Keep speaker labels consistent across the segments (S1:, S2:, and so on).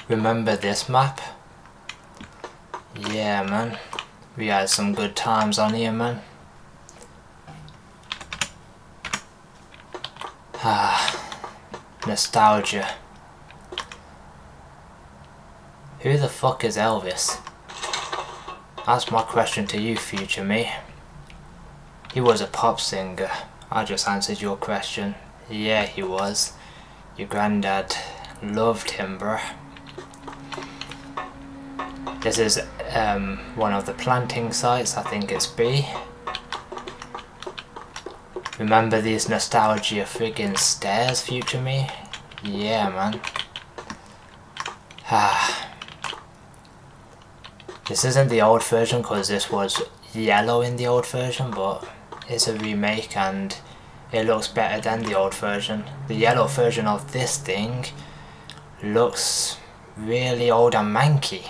S1: Remember this map? Yeah, man. We had some good times on here, man. Nostalgia. Who the fuck is Elvis? That's my question to you, future me. He was a pop singer. I just answered your question. Yeah, he was. Your granddad loved him, bruh. This is one of the planting sites. I think it's B. Remember these nostalgia friggin' stairs, future me? Yeah, man. This isn't the old version because this was yellow in the old version, but it's a remake and it looks better than the old version. The yellow version of this thing looks really old and manky.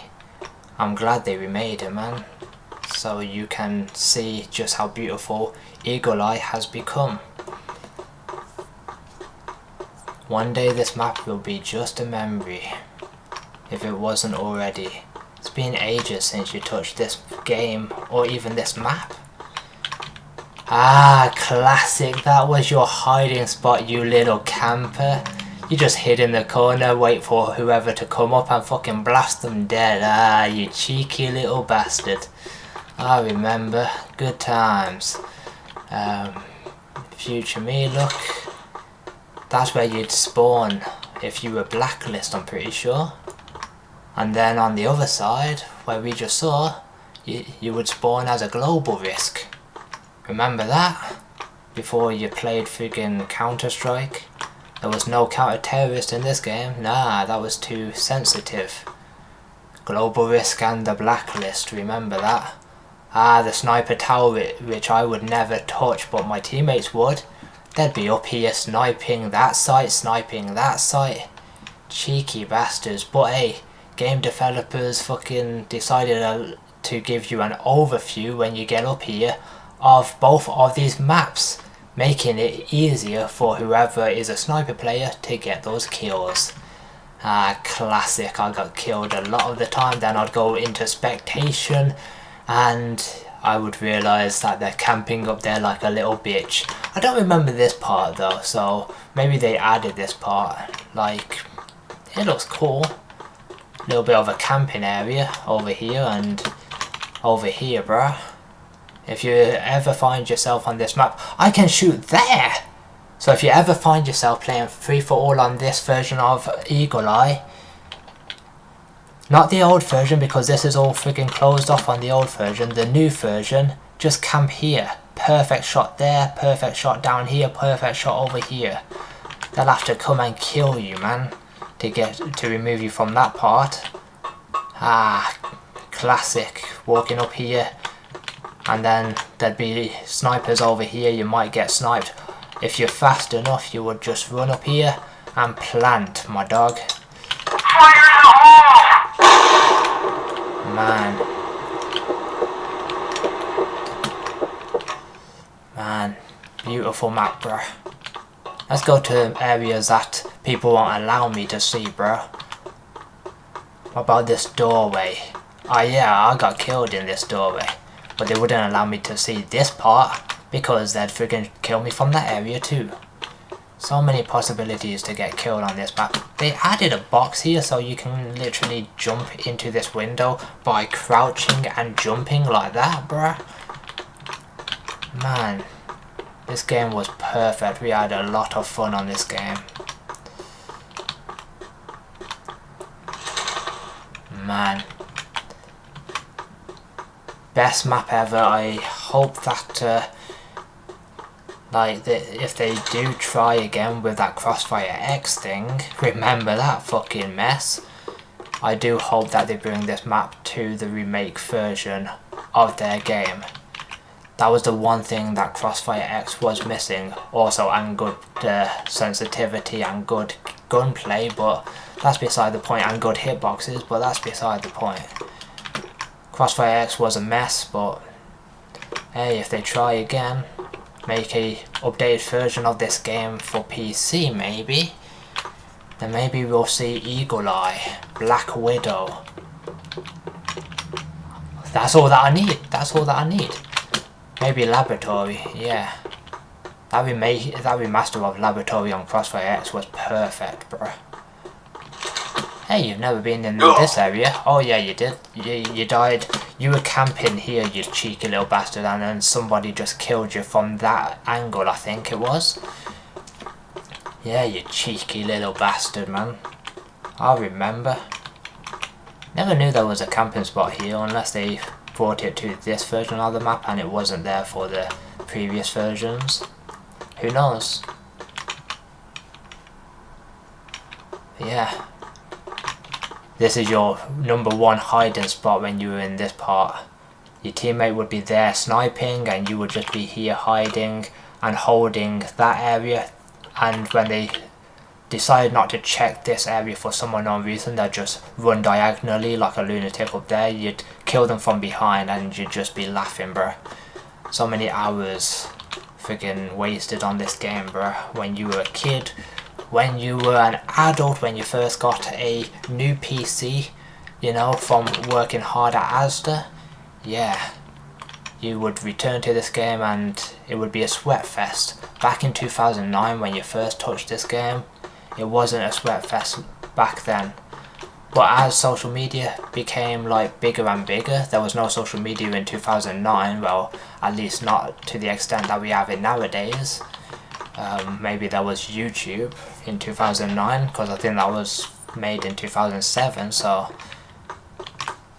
S1: I'm glad they remade it, man. So you can see just how beautiful Eagle Eye has become. One day this map will be just a memory, if it wasn't already. It's been ages since you touched this game, or even this map. Ah, classic. That was your hiding spot, you little camper. You just hid in the corner, wait for whoever to come up and fucking blast them dead. Ah, you cheeky little bastard. I remember. Good times. Future me, look. That's where you'd spawn if you were blacklist, I'm pretty sure. And then on the other side, where we just saw, you would spawn as a global risk. Remember that? Before you played friggin' Counter-Strike? There was no counter-terrorist in this game. Nah, that was too sensitive. Global risk and the blacklist, remember that? Ah, the sniper tower, which I would never touch, but my teammates would. They'd be up here sniping that site, sniping that site. Cheeky bastards. But hey, game developers fucking decided to give you an overview when you get up here of both of these maps, making it easier for whoever is a sniper player to get those kills. Ah, classic. I got killed a lot of the time. Then I'd go into spectation and I would realise that they're camping up there like a little bitch. I don't remember this part though, so maybe they added this part. Like, it looks cool. Little bit of a camping area over here and over here, bruh. If you ever find yourself on this map, I can shoot there! So if you ever find yourself playing free-for-all on this version of Eagle Eye, not the old version because this is all freaking closed off on the old version, the new version, just camp here. Perfect shot there, perfect shot down here, perfect shot over here. They'll have to come and kill you, man, to remove you from that part. Ah, classic. Walking up here, and then there'd be snipers over here. You might get sniped. If you're fast enough, you would just run up here and plant, my dog.
S2: Fire in the hole!
S1: Man, beautiful map, bruh. Let's go to areas that people won't allow me to see, bruh. What about this doorway? Oh yeah, I got killed in this doorway, but they wouldn't allow me to see this part because they'd freaking kill me from that area too. So many possibilities to get killed on this map. They added a box here so you can literally jump into this window by crouching and jumping like that, bruh. Man, this game was perfect. We had a lot of fun on this game. Man. Best map ever. I hope that if they do try again with that Crossfire X thing, remember that fucking mess. I do hope that they bring this map to the remake version of their game. That was the one thing that Crossfire X was missing. Also, and good sensitivity and good gunplay, but that's beside the point, and good hitboxes, but that's beside the point. Crossfire X was a mess, but hey, if they try again, make a updated version of this game for PC maybe, then maybe we'll see Eagle Eye, Black Widow. That's all that I need. That's all that I need. Maybe Laboratory, yeah. That remaster of Laboratory on Crossfire X was perfect, bro. Hey, you've never been in this area? Oh yeah, you did. You died. You were camping here, you cheeky little bastard, and then somebody just killed you from that angle, I think it was. Yeah, you cheeky little bastard, man. I remember. Never knew there was a camping spot here unless they brought it to this version of the map and it wasn't there for the previous versions. Who knows? Yeah. This is your #1 hiding spot when you were in this part. Your teammate would be there sniping and you would just be here hiding and holding that area, and when they decide not to check this area for some unknown reason, they'd just run diagonally like a lunatic up there. You'd kill them from behind and you'd just be laughing, bro. So many hours friggin' wasted on this game, bro. When you were a kid, when you were an adult, when you first got a new PC, you know, from working hard at Asda, yeah, you would return to this game and it would be a sweat fest. Back in 2009 when you first touched this game, it wasn't a sweat fest back then. But as social media became like bigger and bigger, there was no social media in 2009, well, at least not to the extent that we have it nowadays. Maybe there was YouTube in 2009, because I think that was made in 2007, so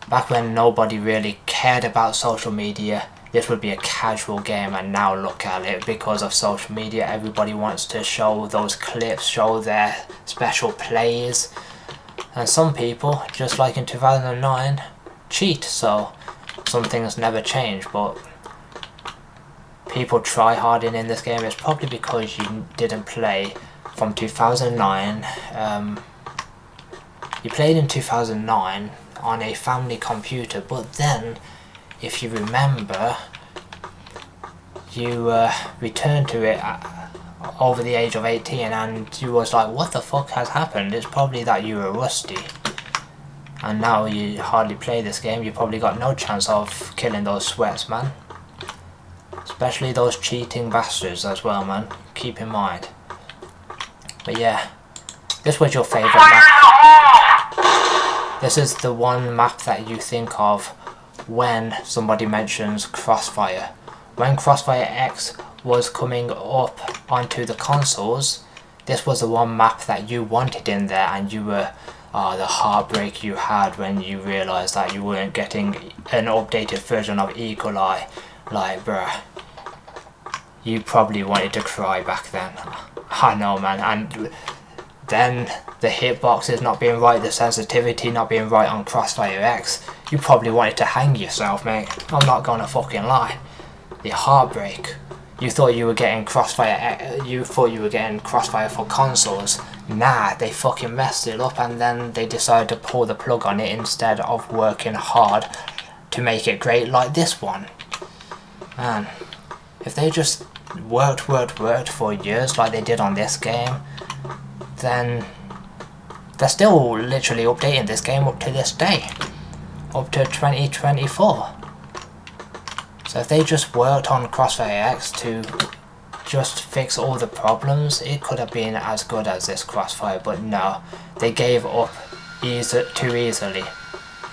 S1: back when nobody really cared about social media, this would be a casual game, and now look at it, because of social media everybody wants to show those clips, show their special plays, and some people, just like in 2009, cheat, so some things never change. But people try harding in this game. It's probably because you didn't play from 2009. You played in 2009 on a family computer, but then, if you remember, you returned to it over the age of 18 and you was like, what the fuck has happened? It's probably that you were rusty. And now you hardly play this game. You probably got no chance of killing those sweats, man. Especially those cheating bastards as well, man. Keep in mind. But yeah, this was your favourite map. This is the one map that you think of when somebody mentions Crossfire. When Crossfire X was coming up onto the consoles, this was the one map that you wanted in there, and you were, the heartbreak you had when you realised that you weren't getting an updated version of Eagle Eye. Like, bruh, you probably wanted to cry back then. I know, man. And then the hitboxes not being right, the sensitivity not being right on Crossfire X, you probably wanted to hang yourself, mate. I'm not gonna fucking lie. The heartbreak. You thought you were getting Crossfire. You thought you were getting Crossfire for consoles. Nah, they fucking messed it up, and then they decided to pull the plug on it instead of working hard to make it great like this one. Man, if they just worked for years like they did on this game, then they're still literally updating this game up to this day, up to 2024. So if they just worked on Crossfire X to just fix all the problems, it could have been as good as this Crossfire, but no, they gave up too easily,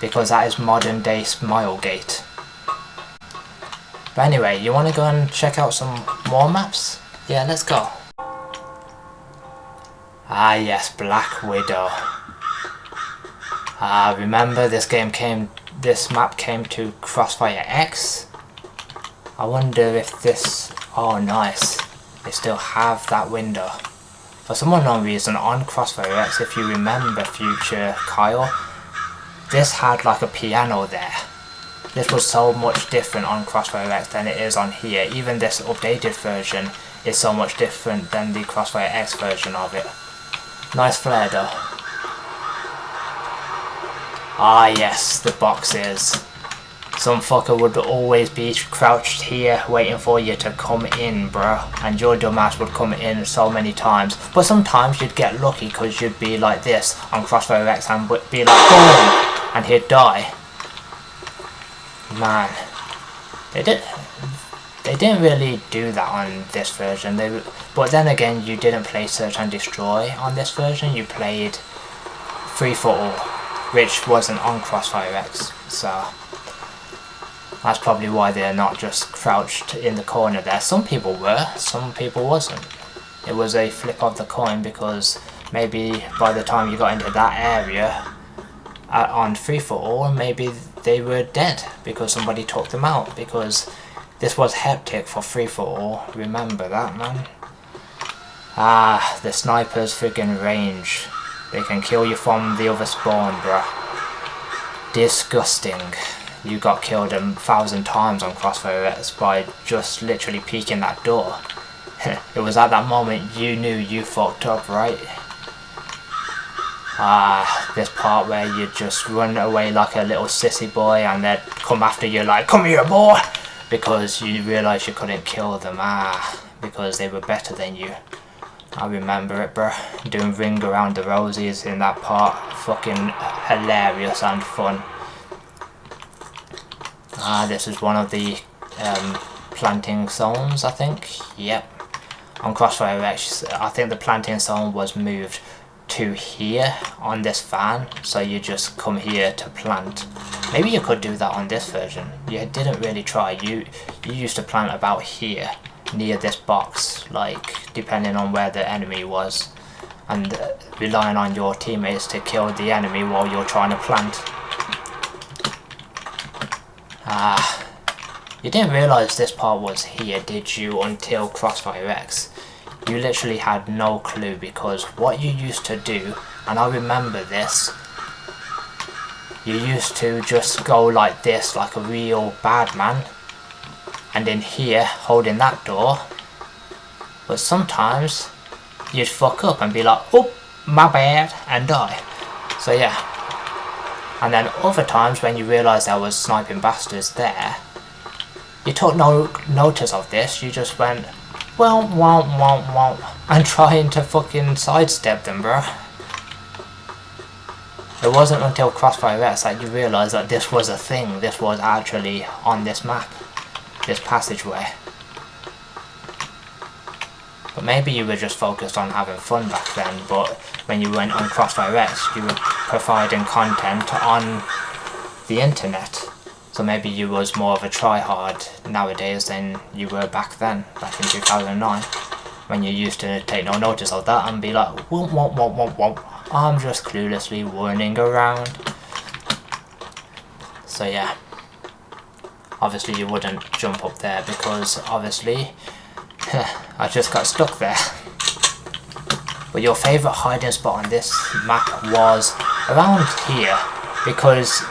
S1: because that is modern day Smilegate. But anyway, you want to go and check out some more maps? Yeah, let's go. Ah yes, Black Widow. Remember this map came to Crossfire X? I wonder if this, oh nice, they still have that window. For some unknown reason on Crossfire X, if you remember Future Kyle, this had like a piano there. This was so much different on Crossfire X than it is on here. Even this updated version is so much different than the Crossfire X version of it. Nice flare though. Ah yes, the boxes. some fucker would always be crouched here waiting for you to come in, bro. And your dumbass would come in so many times. But sometimes you'd get lucky because you'd be like this on Crossfire X and would be like boom, and he'd die. Man, they didn't really do that on this version. But then again, you didn't play Search and Destroy on this version. You played Free for All, which wasn't on Crossfire X. So that's probably why they're not just crouched in the corner there. Some people were, some people wasn't. It was a flip of the coin, because maybe by the time you got into that area on Free for All, maybe they were dead because somebody took them out, because this was hectic for Free for All. Remember that, man. Ah, the snipers freaking range. They can kill you from the other spawn, bruh. Disgusting. You got killed 1,000 times on Crossfire X by just literally peeking that door. It was at that moment you knew you fucked up, right? Ah, this part where you just run away like a little sissy boy and they'd come after you like, come here boy! Because you realised you couldn't kill them, because they were better than you. I remember it, bruh. Doing ring around the rosies in that part. Fucking hilarious and fun. This is one of the planting zones, I think. Yep. On Crossfire X, I think the planting zone was moved to here on this fan, so you just come here to plant. Maybe you could do that on this version. You didn't really try. You used to plant about here, near this box, like depending on where the enemy was, and relying on your teammates to kill the enemy while you're trying to plant. You didn't realise this part was here, did you, until Crossfire X? You literally had no clue, because what you used to do, and I remember this, you used to just go like this, like a real bad man, and in here, holding that door, but sometimes you'd fuck up and be like, oh, my bad, and die. So yeah. And then other times when you realised there was sniping bastards there, you took no notice of this, you just went, well, and trying to fucking sidestep them, bro. It wasn't until Crossfire X that you realised that this was a thing, this was actually on this map, this passageway. But maybe you were just focused on having fun back then, but when you went on Crossfire X, you were providing content on the internet. So maybe you was more of a try-hard nowadays than you were back then, back in 2009, when you used to take no notice of that and be like, whoop, I'm just cluelessly running around. So yeah, obviously you wouldn't jump up there because obviously I just got stuck there. But your favourite hiding spot on this map was around here, because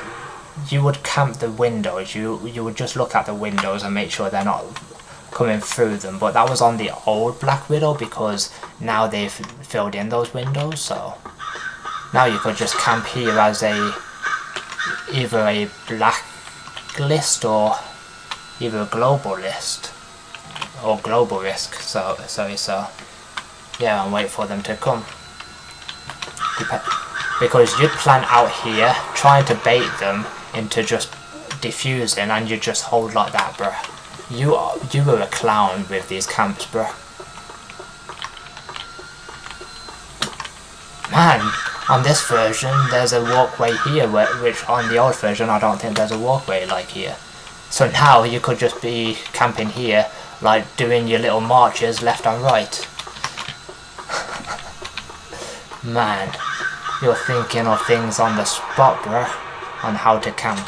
S1: you would camp the windows. You would just look at the windows and make sure they're not coming through them. But that was on the old Black Widow, because now they've filled in those windows. So now you could just camp here as either a blacklist or either a global list or global risk. So yeah, and wait for them to come. Because you'd plant out here trying to bait them into just defusing, and you just hold like that, bruh. You were a clown with these camps, bruh. Man, on this version there's a walkway here, which on the old version I don't think there's a walkway like here. So now you could just be camping here, like doing your little marches left and right. Man, you're thinking of things on the spot, bruh, on how to camp.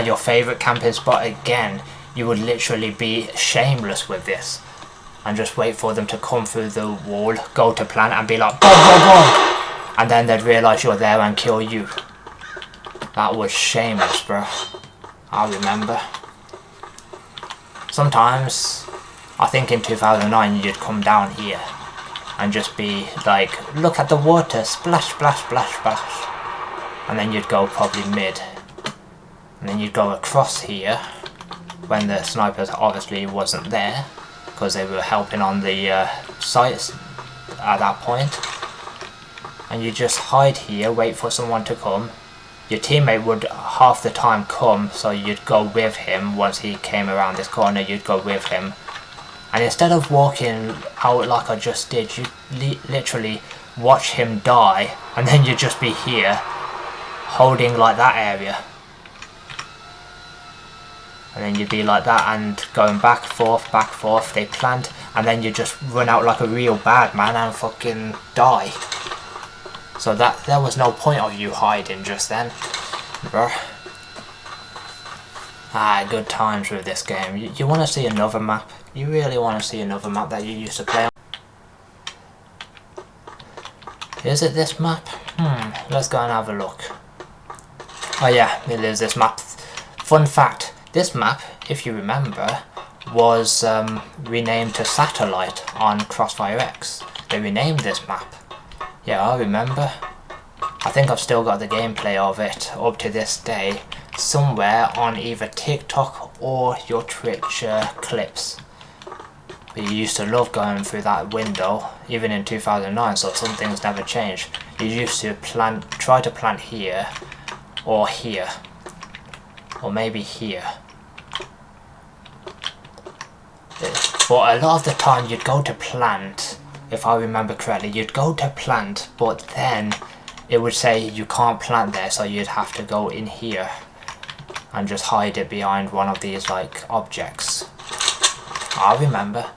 S1: Your favourite camping spot again. You would literally be shameless with this and just wait for them to come through the wall, go to plant and be like, boom, boom, boom, and then they'd realise you're there and kill you. That was shameless, bruh. I remember. Sometimes, I think in 2009 you'd come down here and just be like, look at the water, splash, splash, splash, splash. And then you'd go probably mid. And then you'd go across here when the snipers obviously wasn't there because they were helping on the sites at that point. And you just hide here, wait for someone to come. Your teammate would half the time come, so you'd go with him. Once he came around this corner, you'd go with him. And instead of walking out like I just did, you literally watch him die, and then you'd just be here, holding like that area. And then you'd be like that and going back, forth, they plant, and then you just run out like a real bad man and fucking die. So that there was no point of you hiding just then, bruh. Ah, good times with this game. You want to see another map? You really want to see another map that you used to play on? Is it this map? Let's go and have a look. Oh yeah, it is this map. Fun fact, this map, if you remember, was renamed to Satellite on Crossfire X. They renamed this map. Yeah, I remember. I think I've still got the gameplay of it up to this day somewhere on either TikTok or your Twitch clips. But you used to love going through that window, even in 2009, so some things never changed. You used to try to plant here, or here, or maybe here. But a lot of the time you'd go to plant, if I remember correctly, you'd go to plant, but then it would say you can't plant there, so you'd have to go in here and just hide it behind one of these like objects. I remember.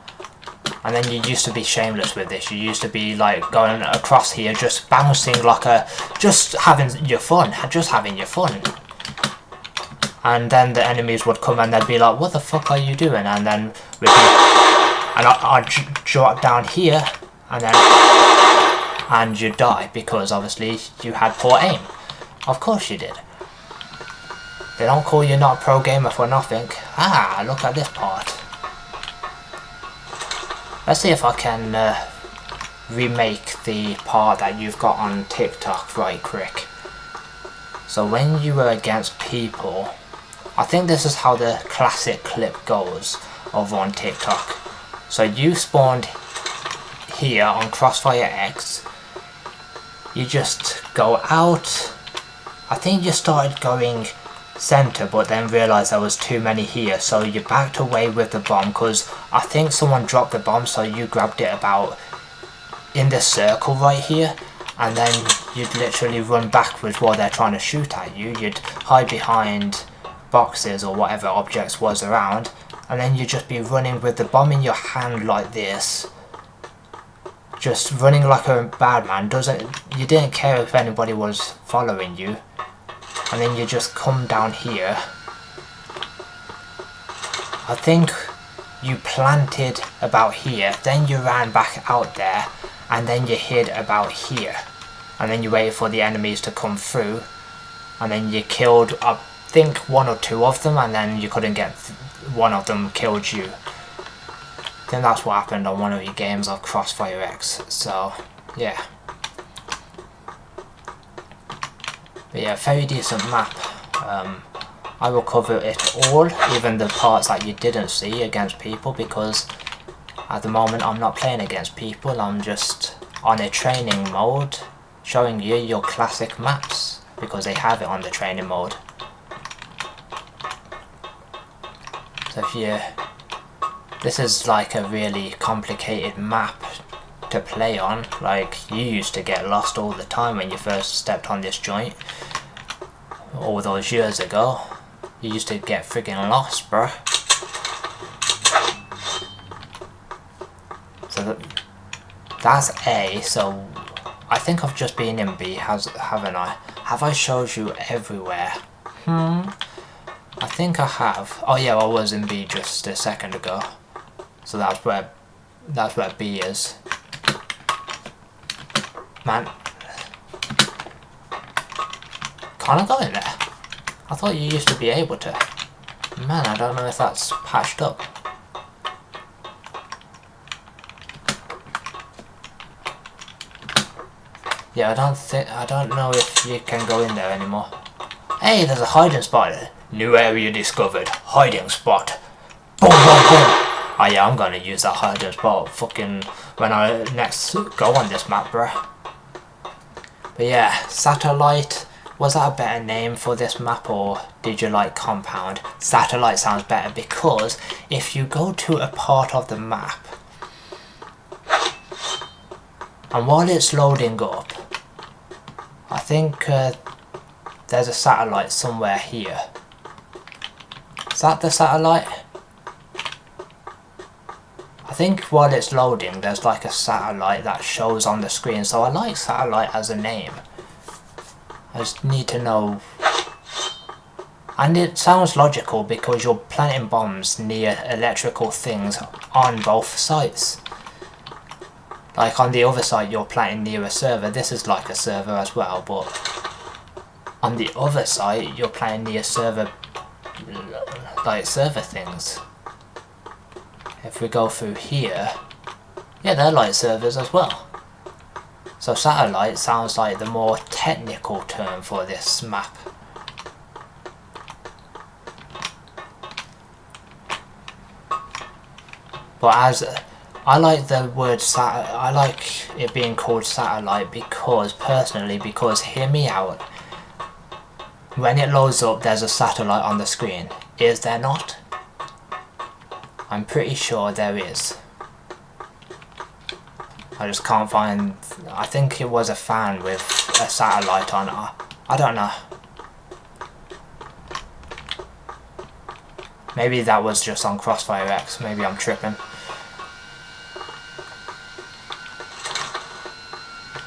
S1: And then you used to be shameless with this. You used to be like going across here, just bouncing like just having your fun. And then the enemies would come and they'd be like, what the fuck are you doing? And then I'd drop down here and you die because obviously you had poor aim. Of course you did. They don't call you not a pro gamer for nothing. Ah, look at this part. Let's see if I can remake the part that you've got on TikTok right quick. So when you were against people, I think this is how the classic clip goes over on TikTok. So you spawned here on Crossfire X, you just go out, I think you started going center but then realised there was too many here, so you backed away with the bomb because I think someone dropped the bomb, so you grabbed it about in this circle right here, and then you'd literally run backwards while they're trying to shoot at you. You'd hide behind boxes or whatever objects was around, and then you'd just be running with the bomb in your hand like this, just running like a bad man. You didn't care if anybody was following you. And then you just come down here. I think you planted about here, then you ran back out there, and then you hid about here. And then you waited for the enemies to come through, and then you killed, I think, one or two of them, and then you couldn't get one of them killed you. I think that's what happened on one of your games of Crossfire X, so yeah. But yeah, very decent map. I will cover it all, even the parts that you didn't see against people, because at the moment I'm not playing against people, I'm just on a training mode, showing you your classic maps, because they have it on the training mode. So this is like a really complicated map to play on. Like, you used to get lost all the time when you first stepped on this joint all those years ago. You used to get friggin' lost, bruh. So that's A, so I think I've just been in B, haven't I? Have I showed you everywhere? I think I have. Oh yeah, I was in B just a second ago. So that's where B is. Man, can't I go in there? I thought you used to be able to. Man, I don't know if that's patched up. Yeah, I don't know if you can go in there anymore. Hey, there's a hiding spot. New area discovered. Hiding spot. Boom, boom, boom. Oh yeah, I'm gonna use that hiding spot fucking when I next go on this map, bruh. But yeah, satellite. Was that a better name for this map, or did you like compound? Satellite sounds better because if you go to a part of the map and while it's loading up, I think there's a satellite somewhere here. Is that the satellite? I think while it's loading there's like a satellite that shows on the screen, so I like satellite as a name. I just need to know. And it sounds logical because you're planting bombs near electrical things on both sites. Like on the other side you're planting near a server. This is like a server as well, but on the other side you're planting near server, like server things. If we go through here, yeah, they're like servers as well. So satellite sounds like the more technical term for this map. But as I like the word I like it being called satellite because because hear me out. When it loads up, there's a satellite on the screen. Is there not? I'm pretty sure there is. I just can't find. I think it was a fan with a satellite on it. I don't know. Maybe that was just on Crossfire X. Maybe I'm tripping.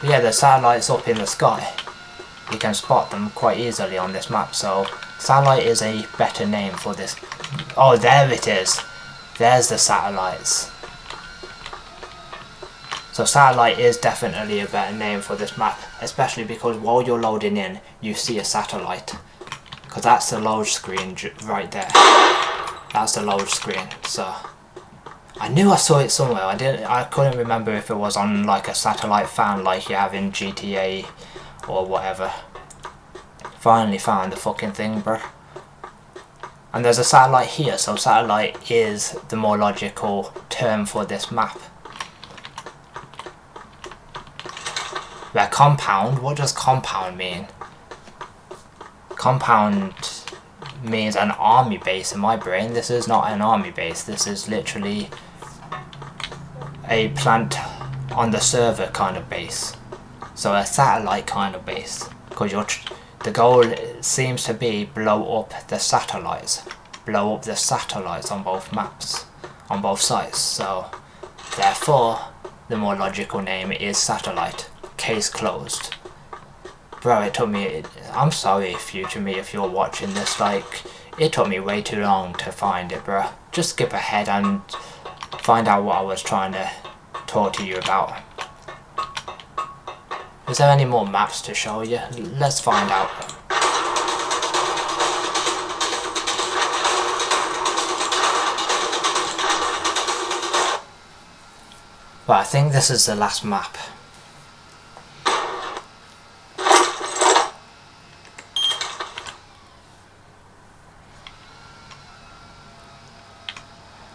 S1: But yeah, the satellites up in the sky. You can spot them quite easily on this map. So satellite is a better name for this. Oh, there it is. There's the satellites. So satellite is definitely a better name for this map, especially because while you're loading in, you see a satellite. Because that's the load screen right there. That's the load screen. So I knew I saw it somewhere. I couldn't remember if it was on like a satellite fan like you have in GTA or whatever. Finally found the fucking thing, bruh. And there's a satellite here, so satellite is the more logical term for this map. Where compound, what does compound mean? Compound means an army base in my brain. This is not an army base, this is literally a plant on the server kind of base. So a satellite kind of base. Because the goal seems to be blow up the satellites. Blow up the satellites on both maps, on both sites. So therefore, the more logical name is satellite. Case closed. Bro, it took me, I'm sorry future me if you're watching this, like, it took me way too long to find it, bro. Just skip ahead and find out what I was trying to talk to you about. Is there any more maps to show you? Let's find out. But I think this is the last map.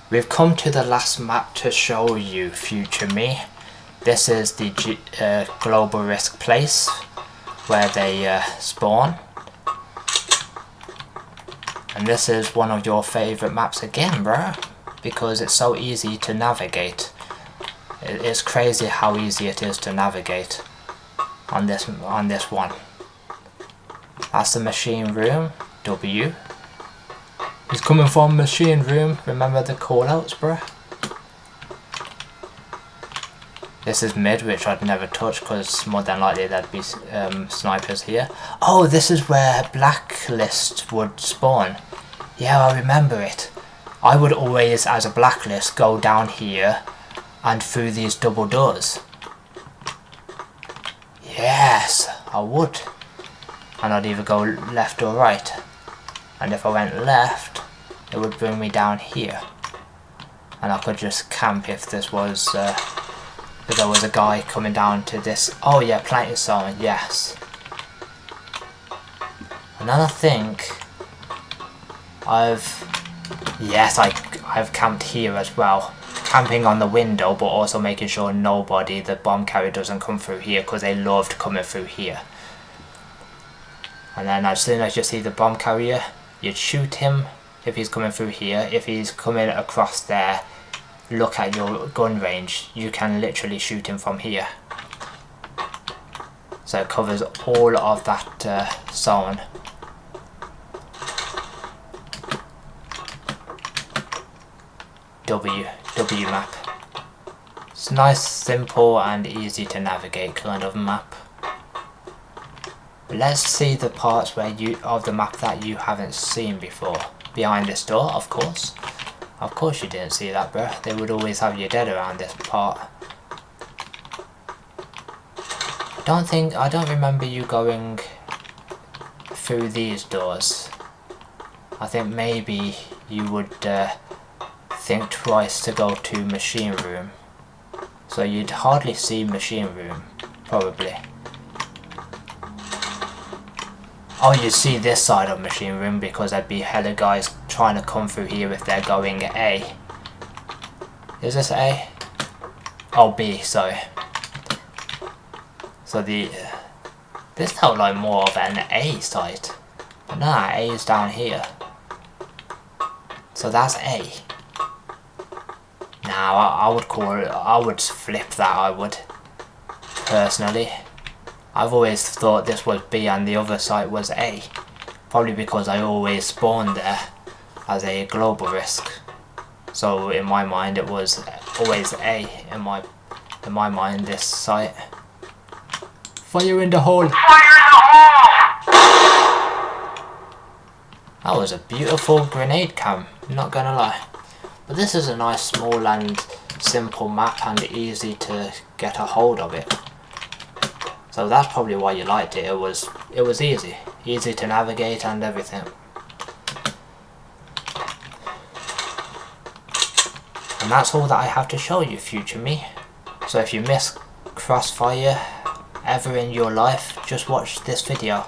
S1: We've come to the last map to show you, future me. This is the global risk place where they spawn. And this is one of your favourite maps again, bro, because it's so easy to navigate. It's crazy how easy it is to navigate on this one. That's the machine room, W. He's coming from machine room. Remember the callouts, bruh. This is mid, which I'd never touch because more than likely there'd be snipers here. Oh, this is where blacklist would spawn. Yeah, I remember it. I would always, as a blacklist, go down here and through these double doors. Yes, I would. And I'd either go left or right. And if I went left, it would bring me down here. And I could just camp if this was, if there was a guy coming down to this. Oh yeah, planting zone, yes. And then I think I've camped here as well. Camping on the window, but also making sure the bomb carrier doesn't come through here, because they loved coming through here. And then as soon as you see the bomb carrier, you'd shoot him if he's coming through here. If he's coming across there, look at your gun range. You can literally shoot him from here. So it covers all of that zone. W map. It's a nice, simple and easy to navigate kind of map. But let's see the parts of the map that you haven't seen before. Behind this door, of course. Of course you didn't see that, bro. They would always have you dead around this part. I don't remember you going through these doors. I think maybe you would think twice to go to machine room. So you'd hardly see machine room, probably. Oh, you'd see this side of machine room because there'd be hella guys trying to come through here if they're going A. Is this A? Oh, B, sorry. So this felt like more of an A site. But nah, A is down here. So that's A. Now I would flip that, I would. Personally. I've always thought this was B and the other site was A. Probably because I always spawned there as a global risk. So in my mind it was always A in my mind, this site. Fire in the hole!
S2: Fire in the hole!
S1: That was a beautiful grenade cam, not gonna lie. But this is a nice small and simple map and easy to get a hold of it. So that's probably why you liked it. It was easy to navigate and everything. And that's all that I have to show you, future me. So if you miss Crossfire ever in your life, just watch this video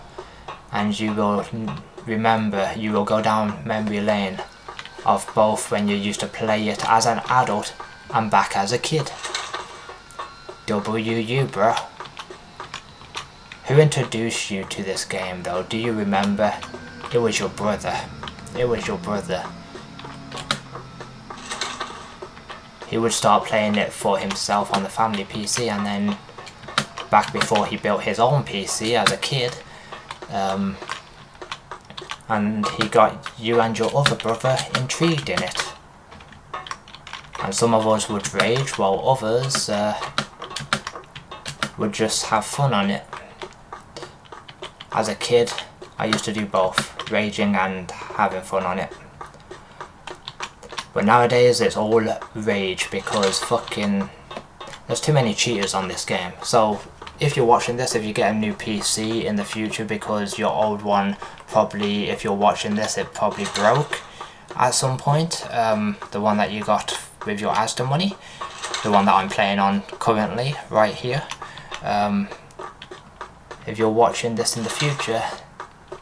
S1: and you will remember, you will go down memory lane of both when you used to play it as an adult and back as a kid. WU, bro. Who introduced you to this game though? Do you remember? It was your brother. It was your brother. He would start playing it for himself on the family PC, and then back before he built his own PC as a kid, and he got you and your other brother intrigued in it. And some of us would rage while others would just have fun on it. As a kid, I used to do both, raging and having fun on it. But nowadays it's all rage because fucking there's too many cheaters on this game. So if you're watching this, if you get a new PC in the future because your old one probably, if you're watching this, it probably broke at some point. The one that you got with your Asda money, the one that I'm playing on currently, right here. If you're watching this in the future,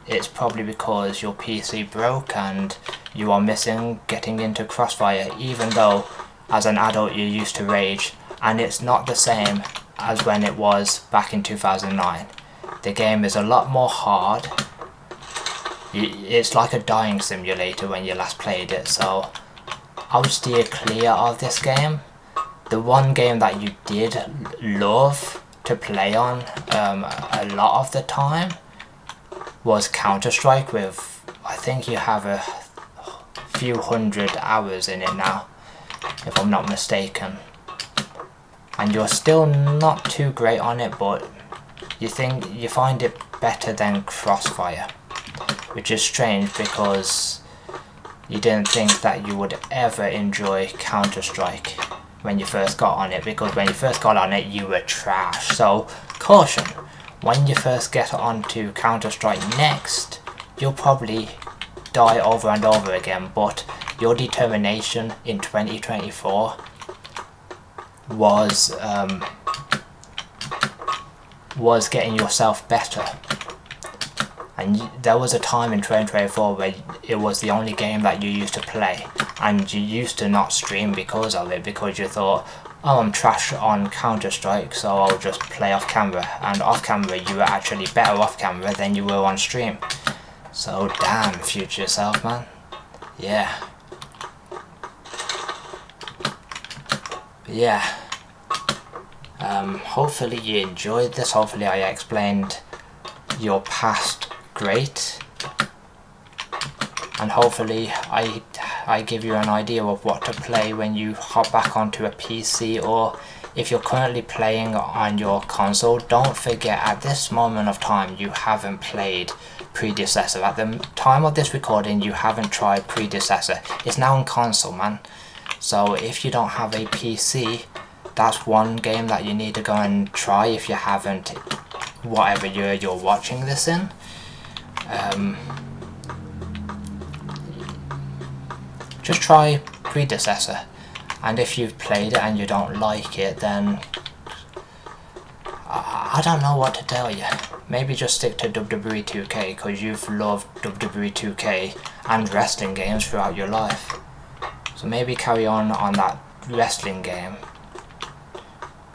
S1: it's probably because your PC broke and you are missing getting into Crossfire, even though as an adult you used to rage, and it's not the same as when it was back in 2009. The game is a lot more hard. It's like a dying simulator when you last played it, so I would steer clear of this game. The one game that you did love to play on a lot of the time was Counter-Strike, with I think you have a few hundred hours in it now, if I'm not mistaken, and you're still not too great on it, but you find it better than Crossfire, which is strange because you didn't think that you would ever enjoy Counter-Strike when you first got on it, because when you first got on it you were trash. So caution, when you first get onto Counter-Strike next, you'll probably die over and over again, but your determination in 2024 was getting yourself better, and there was a time in 2024 where it was the only game that you used to play, and you used to not stream because of it, because you thought, oh, I'm trash on Counter-Strike, so I'll just play off camera, and off camera you were actually better off camera than you were on stream. So damn, future self, man. Yeah. Yeah. Hopefully you enjoyed this. Hopefully I explained your past great, and hopefully I give you an idea of what to play when you hop back onto a PC, or if you're currently playing on your console, don't forget at this moment of time you haven't played Predecessor. At the time of this recording you haven't tried Predecessor. It's now on console, man. So if you don't have a PC, that's one game that you need to go and try if you haven't, whatever year you're watching this in. Just try Predecessor, and if you've played it and you don't like it, then I don't know what to tell you. Maybe just stick to WWE 2K, because you've loved WWE 2K and wrestling games throughout your life. So maybe carry on that wrestling game,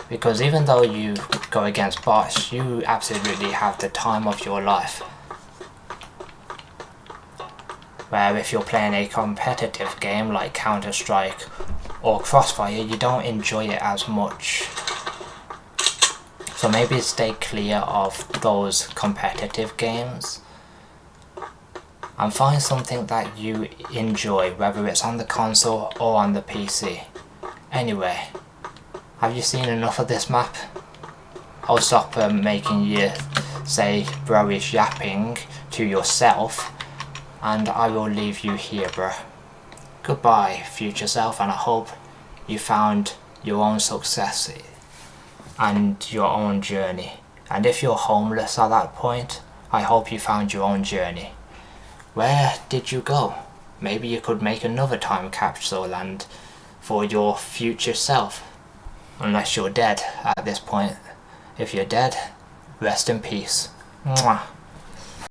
S1: because even though you go against bots, you absolutely have the time of your life. Where if you're playing a competitive game like Counter-Strike or Crossfire, you don't enjoy it as much. So maybe stay clear of those competitive games and find something that you enjoy, whether it's on the console or on the PC. Anyway, have you seen enough of this map? I'll stop making you say bro-ish yapping to yourself, and I will leave you here, bro. Goodbye, future self, and I hope you found your own success and your own journey. And if you're homeless at that point, I hope you found your own journey. Where did you go? Maybe you could make another time capsule and for your future self. Unless you're dead at this point. If you're dead, rest in peace. Mwah.